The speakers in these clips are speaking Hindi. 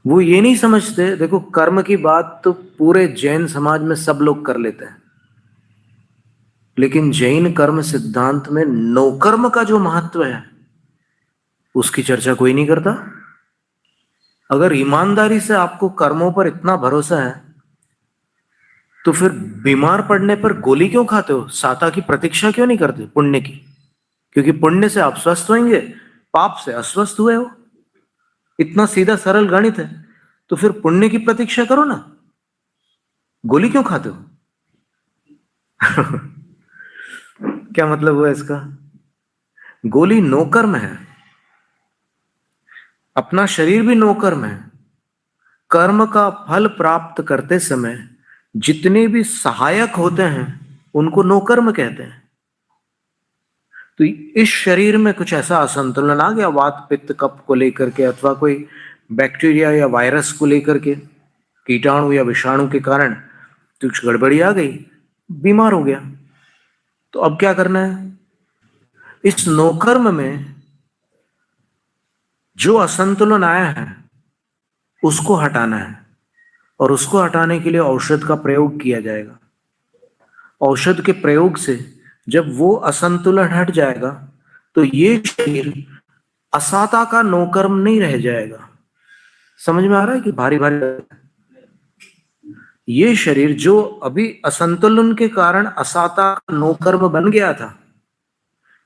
वो ये नहीं समझते, देखो कर्म की बात तो पूरे जैन समाज में सब लोग कर लेते हैं, लेकिन जैन कर्म सिद्धांत में नौकर्म का जो महत्व है उसकी चर्चा कोई नहीं करता। अगर ईमानदारी से आपको कर्मों पर इतना भरोसा है तो फिर बीमार पड़ने पर गोली क्यों खाते हो, साता की प्रतीक्षा क्यों नहीं करते पुण्य की? क्योंकि पुण्य से आप स्वस्थ होंगे, पाप से अस्वस्थ हुए हो। इतना सीधा सरल गणित है। तो फिर पुण्य की प्रतीक्षा करो ना, गोली क्यों खाते हो? क्या मतलब हुआ इसका? गोली नौकर्म है, अपना शरीर भी नौकर्म है। कर्म का फल प्राप्त करते समय जितने भी सहायक होते हैं उनको नौकर्म कहते हैं। तो इस शरीर में कुछ ऐसा असंतुलन आ गया, वात पित्त कफ को लेकर के, अथवा कोई बैक्टीरिया या वायरस को लेकर के, कीटाणु या विषाणु के कारण कुछ गड़बड़ी आ गई, बीमार हो गया। तो अब क्या करना है? इस नौकर्म में जो असंतुलन आया है उसको हटाना है, और उसको हटाने के लिए औषध का प्रयोग किया जाएगा। औषध के प्रयोग से जब वो असंतुलन हट जाएगा तो ये शरीर असाता का नौकर्म नहीं रह जाएगा। समझ में आ रहा है कि भारी भारी? ये शरीर जो अभी असंतुलन के कारण असाता का नौकर्म बन गया था,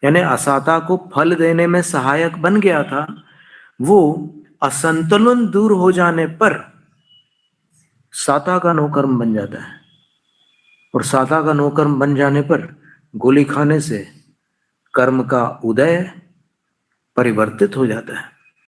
यानी असाता को फल देने में सहायक बन गया था, वो असंतुलन दूर हो जाने पर साता का नौकर्म बन जाता है। और साता का नौकर्म बन जाने पर गोली खाने से कर्म का उदय परिवर्तित हो जाता है।